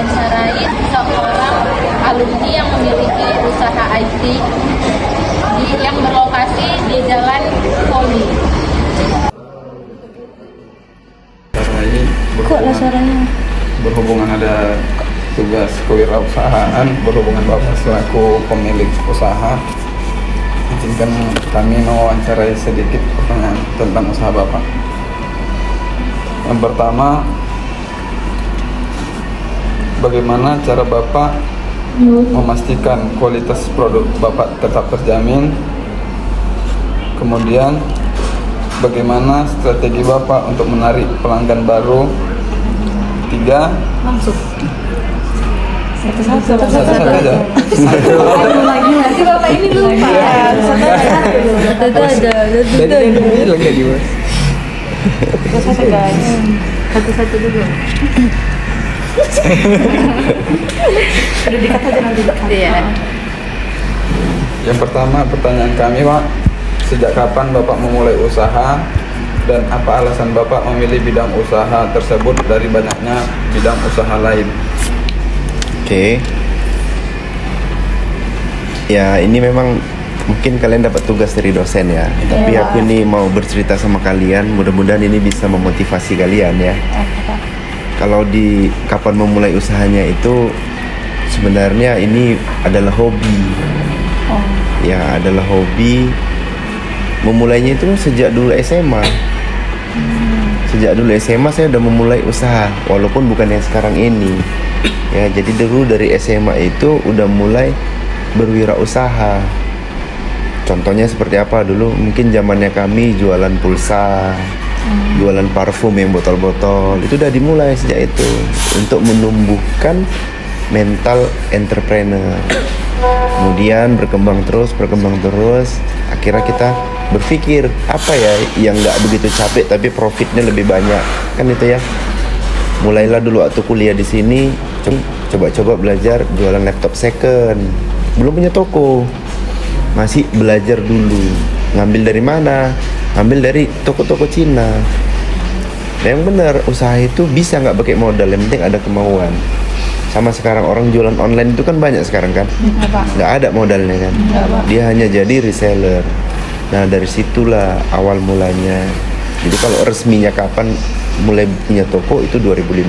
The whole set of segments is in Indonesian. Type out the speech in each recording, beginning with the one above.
mewawancarai seorang alumni yang memiliki usaha IT yang berlokasi di Jalan Poli. Kok suaranya? Berhubungan ada tugas kewirausahaan, berhubungan Bapak selaku pemilik usaha, izinkan kami mewawancarai sedikit pertanyaan tentang usaha Bapak. Yang pertama, bagaimana cara Bapak memastikan kualitas produk Bapak tetap terjamin? Kemudian, bagaimana strategi Bapak untuk menarik pelanggan baru? 3. Langsung. Satu aja. Lagi nanti Bapak ini lupa. Satu guys. Satu dulu. Udah dikat aja nanti. Iya. Yang pertama, pertanyaan kami, Pak, sejak kapan Bapak memulai usaha dan apa alasan Bapak memilih bidang usaha tersebut dari banyaknya bidang usaha lain? Oke. Ya, ini memang mungkin kalian dapat tugas dari dosen ya. Tapi aku ini mau bercerita sama kalian, mudah-mudahan ini bisa memotivasi kalian ya. Kalau di kapan memulai usahanya itu sebenarnya ini adalah hobi. Ya, adalah hobi. Memulainya itu sejak dulu SMA. Sejak dulu SMA saya udah memulai usaha, walaupun bukan yang sekarang ini. Ya, jadi dulu dari SMA itu udah mulai berwirausaha. Contohnya seperti apa dulu? Mungkin zamannya kami jualan pulsa, jualan parfum yang botol-botol. Itu udah dimulai sejak itu untuk menumbuhkan mental entrepreneur. Kemudian berkembang terus. Akhirnya kita berpikir apa ya yang nggak begitu capek tapi profitnya lebih banyak, kan itu ya. Mulailah dulu waktu kuliah di sini, coba-coba belajar jualan laptop second. Belum punya toko, masih belajar dulu. Ngambil dari mana? Ngambil dari toko-toko Cina. Nah, yang benar, usaha itu bisa nggak pakai modal, yang penting ada kemauan. Sama sekarang orang jualan online itu kan banyak sekarang kan, nggak ada modalnya kan. Dia hanya jadi reseller. Nah, dari situlah awal mulanya. Jadi kalau resminya kapan mulai punya toko itu 2015.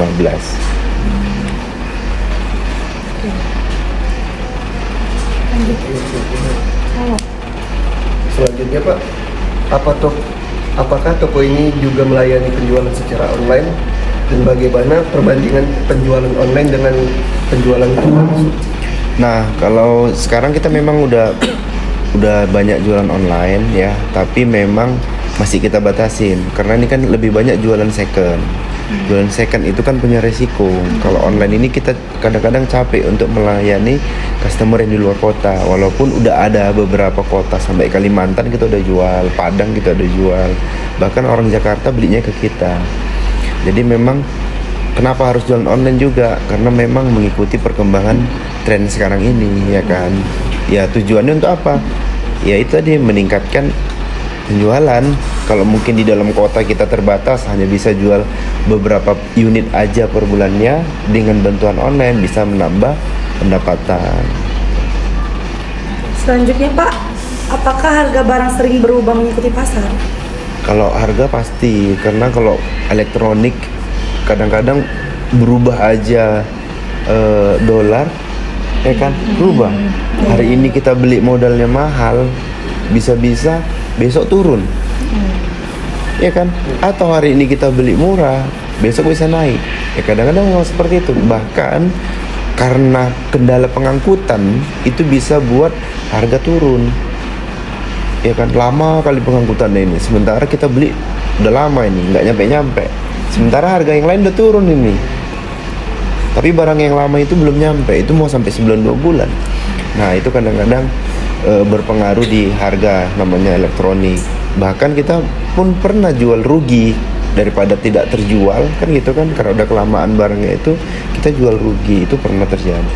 Selanjutnya Pak, apakah toko ini juga melayani penjualan secara online dan bagaimana perbandingan penjualan online dengan penjualan langsung? Nah, kalau sekarang kita memang udah banyak jualan online ya, tapi memang masih kita batasin karena ini kan lebih banyak jualan second. Jualan second itu kan punya resiko. Kalau online ini kita kadang-kadang capek untuk melayani customer yang di luar kota, walaupun udah ada beberapa kota sampai Kalimantan kita udah jual, Padang kita udah jual, bahkan orang Jakarta belinya ke kita. Jadi memang kenapa harus jualan online juga? Karena memang mengikuti perkembangan tren sekarang ini ya kan. Ya tujuannya untuk apa? Ya itu tadi, meningkatkan penjualan. Kalau mungkin di dalam kota kita terbatas, hanya bisa jual beberapa unit aja per bulannya, dengan bantuan online bisa menambah pendapatan. Selanjutnya Pak, apakah harga barang sering berubah mengikuti pasar? Kalau harga pasti, karena kalau elektronik kadang-kadang berubah aja, dolar ya kan berubah. Hari ini kita beli modalnya mahal, bisa-bisa besok turun, ya kan? Atau hari ini kita beli murah, besok bisa naik. Ya kadang-kadang memang seperti itu. Bahkan karena kendala pengangkutan itu bisa buat harga turun. Ya kan, lama kali pengangkutannya ini. Sementara kita beli udah lama ini, nggak nyampe-nyampe. Sementara harga yang lain udah turun ini. Tapi barang yang lama itu belum nyampe, itu mau sampai 92 bulan. Nah, itu kadang-kadang berpengaruh di harga namanya elektronik. Bahkan kita pun pernah jual rugi daripada tidak terjual, kan gitu kan, karena udah kelamaan barangnya itu kita jual rugi, itu pernah terjadi.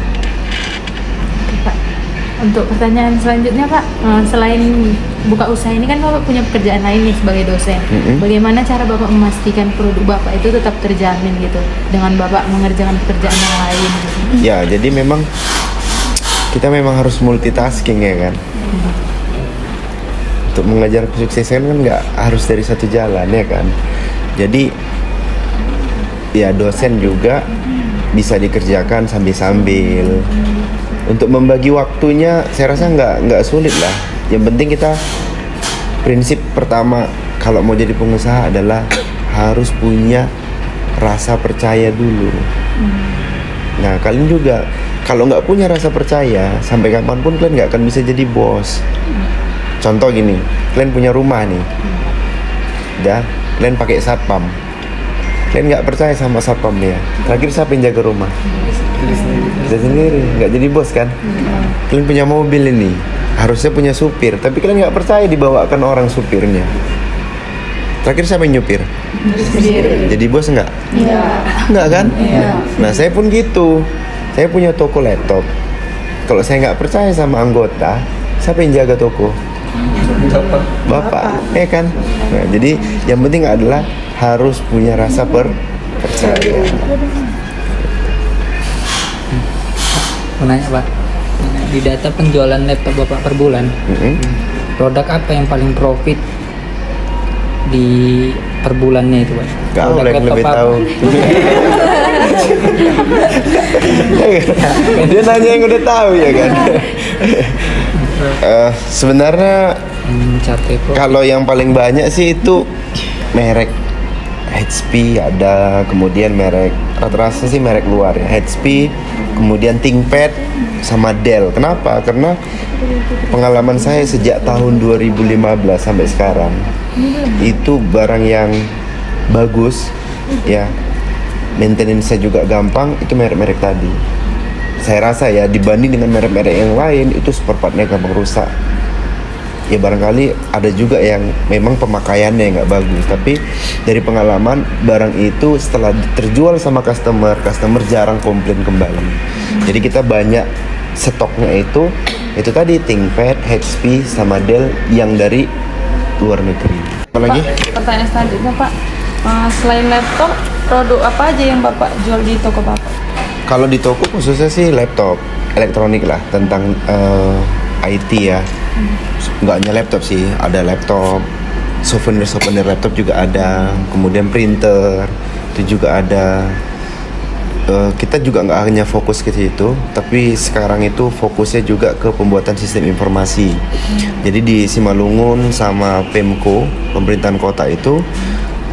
Untuk pertanyaan selanjutnya Pak, selain buka usaha ini kan Bapak punya pekerjaan lain nih sebagai dosen. Bagaimana cara Bapak memastikan produk Bapak itu tetap terjamin gitu dengan Bapak mengerjakan pekerjaan yang lain gitu? Ya, jadi memang kita memang harus multitasking ya kan. Untuk mengejar kesuksesan kan nggak harus dari satu jalan ya kan. Jadi ya dosen juga bisa dikerjakan sambil-sambil. Untuk membagi waktunya saya rasa nggak sulit lah. Yang penting kita prinsip pertama kalau mau jadi pengusaha adalah harus punya rasa percaya dulu. Nah kalian juga kalau nggak punya rasa percaya sampai kapanpun kalian nggak akan bisa jadi bos. Contoh gini, kalian punya rumah nih, kalian pakai satpam, kalian nggak percaya sama satpamnya, terakhir siapa yang jaga rumah? Kita sendiri, nggak jadi bos kan? Kalian punya mobil ini, harusnya punya supir, tapi kalian nggak percaya dibawakan orang supirnya. Terakhir siapa yang nyupir? Jadi bos nggak? Nggak kan? Nah saya pun gitu, saya punya toko laptop. Kalau saya nggak percaya sama anggota, siapa yang jaga toko? Bapak, ya kan? Nah, jadi yang penting adalah harus punya rasa percaya. Mau nanya Pak, di data penjualan laptop Bapak per bulan, produk apa yang paling profit di per bulannya itu Pak? Kau yang lebih tahu. Dia nanya yang udah tahu ya kan. Sebenarnya kalau yang paling banyak sih itu merek HP ada, kemudian merek rata-rata sih merek luar ya, HP, kemudian ThinkPad sama Dell. Kenapa? Karena pengalaman saya sejak tahun 2015 sampai sekarang itu barang yang bagus ya, maintenance-nya juga gampang, itu merek-merek tadi. Saya rasa ya dibanding dengan merek-merek yang lain itu spare part-nya gampang rusak. Ya barangkali ada juga yang memang pemakaiannya nggak bagus, tapi dari pengalaman barang itu setelah terjual sama customer jarang komplain kembali. Jadi kita banyak stoknya itu tadi ThinkPad, HP sama Dell yang dari luar negeri. Apalagi? Pertanyaan selanjutnya Pak, selain laptop, produk apa aja yang Bapak jual di toko Bapak? Kalau di toko khususnya sih laptop, elektronik lah, tentang IT ya. Nggak hanya laptop sih, ada laptop, souvenir laptop juga ada, kemudian printer itu juga ada. Kita juga nggak hanya fokus ke situ, tapi sekarang itu fokusnya juga ke pembuatan sistem informasi. Jadi di Simalungun sama Pemko, pemerintahan kota itu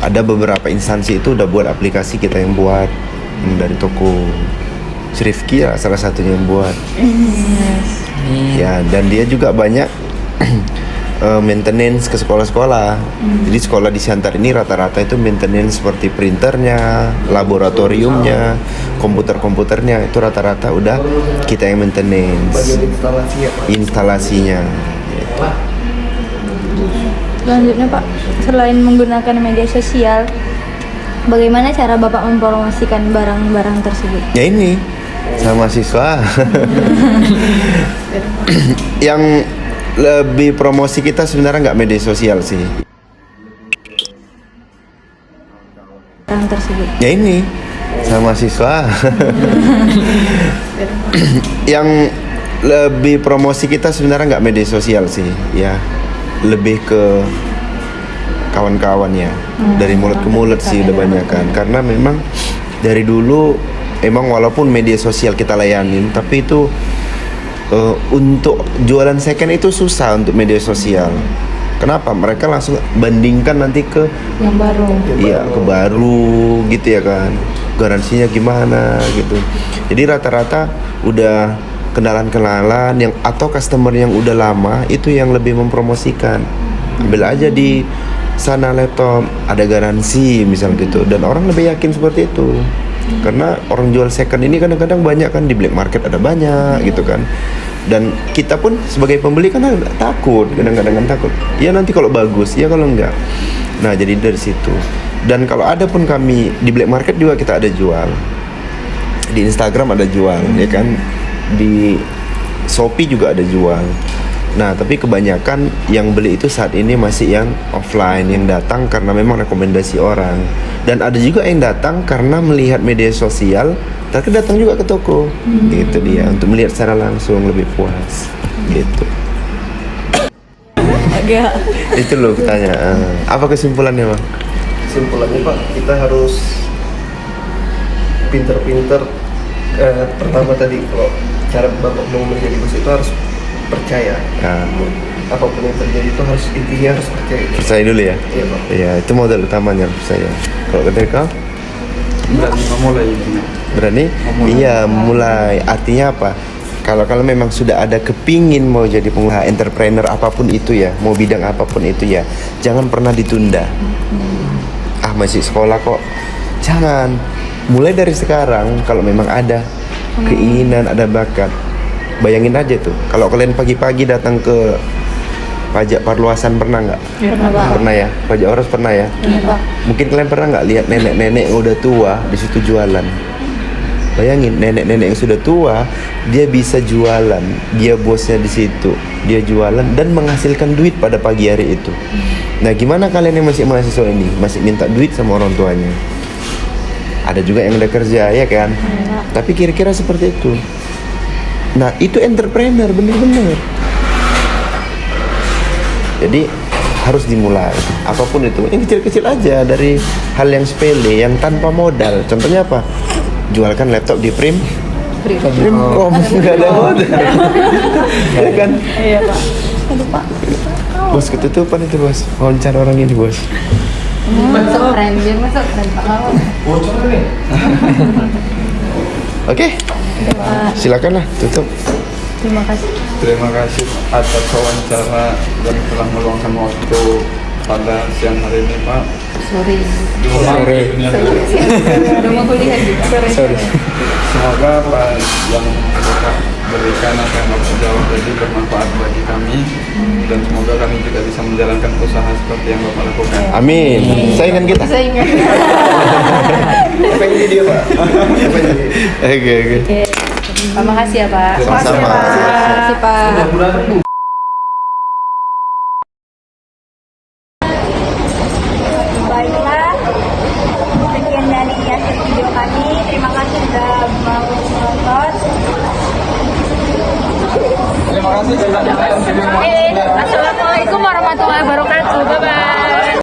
ada beberapa instansi itu udah buat aplikasi, kita yang buat dari toko. Srifki ya salah satunya yang buat. Ya, dan dia juga banyak maintenance ke sekolah-sekolah. Jadi sekolah di Siantar ini rata-rata itu maintenance seperti printernya, laboratoriumnya, komputernya itu rata-rata udah kita yang maintenance. Instalasinya. Selanjutnya Pak, selain menggunakan media sosial, bagaimana cara Bapak mempromosikan barang-barang tersebut? Ya ini, sama mahasiswa. Yang lebih promosi kita sebenarnya nggak media sosial sih. Barang tersebut. Ya ini, sama mahasiswa. Yang lebih promosi kita sebenarnya nggak media sosial sih, ya lebih ke kawan-kawan ya, dari mulut ke mulut sih udah banyak kan. Karena memang dari dulu emang walaupun media sosial kita layanin, tapi itu untuk jualan second itu susah untuk media sosial. Kenapa? Mereka langsung bandingkan nanti ke Yang baru. iya, ke baru gitu ya kan, garansinya gimana gitu. Jadi rata-rata udah kenalan-kenalan yang atau customer yang udah lama itu yang lebih mempromosikan. Ambil aja di sana laptop ada garansi misal gitu, dan orang lebih yakin seperti itu. Karena orang jual second ini kadang-kadang banyak kan, di black market ada banyak gitu kan. Dan kita pun sebagai pembeli kan takut, kadang-kadang kan takut. Ya nanti kalau bagus, ya kalau enggak. Nah, jadi dari situ. Dan kalau ada pun kami di black market juga kita ada jual. Di Instagram ada jual, ya kan. Di Shopee juga ada jual. Nah, tapi kebanyakan yang beli itu saat ini masih yang offline, yang datang karena memang rekomendasi orang. Dan ada juga yang datang karena melihat media sosial, tapi datang juga ke toko. Gitu dia, untuk melihat secara langsung lebih puas. Gitu. Agak. Itu loh tanya. Apa kesimpulannya, Bang? Kesimpulannya Pak, kita harus pinter-pinter. Pertama tadi, kalau cara Bapak mau menjadi bos itu harus percaya. Apapun yang terjadi itu intinya harus percaya. Percaya dulu ya. Iya Pak. Iya, itu modal utamanya percaya. Kalau dari kau? Berani memulai intinya. Berani? Iya, mulai. Artinya apa? Kalau memang sudah ada kepingin mau jadi pengusaha, entrepreneur apapun itu ya, mau bidang apapun itu ya, jangan pernah ditunda. Masih sekolah kok. Jangan. Mulai dari sekarang, kalau memang ada keinginan, ada bakat. Bayangin aja tuh, kalau kalian pagi-pagi datang ke pajak perluasan, pernah nggak? Pernah ya, pajak Oros pernah ya. Mungkin kalian pernah nggak lihat nenek-nenek yang udah tua di situ jualan? Bayangin, nenek-nenek yang sudah tua, dia bisa jualan, dia bosnya di situ, dia jualan dan menghasilkan duit pada pagi hari itu. Nah, gimana kalian yang masih mahasiswa ini, masih minta duit sama orang tuanya? Ada juga yang udah kerja, ya kan? Tapi kira-kira seperti itu. Nah, itu entrepreneur, bener-bener. Jadi harus dimulai, apapun itu, yang kecil-kecil aja, dari hal yang sepele, yang tanpa modal. Contohnya apa? Jualkan laptop di Primcom, nggak ada modal, ya kan? Iya Pak. Aduh Pak. Bos, ketutupan itu bos, wawancara orang ini bos. Masuk keren Pak Lawan. Oke, silakan lah tutup. Terima kasih. Terima kasih atas wawancara dan telah meluangkan waktu pada siang hari ini, Pak. Sorry. Udah mau kuliah juga. Semoga apa yang Bapak berikan, apa yang Bapak jawab tadi bermanfaat bagi kami, dan semoga kami juga bisa menjalankan usaha seperti yang Bapak lakukan. Amin. Saingan kita. Saingan. Apa yang dia Pak? Apa yang dia? Oke. Terima kasih ya Pak. Sama-sama. Terima kasih Pak. Baiklah, sekian dari video kami. Terima kasih sudah mau menonton. Terima kasih. Assalamualaikum warahmatullahi wabarakatuh. Bye bye.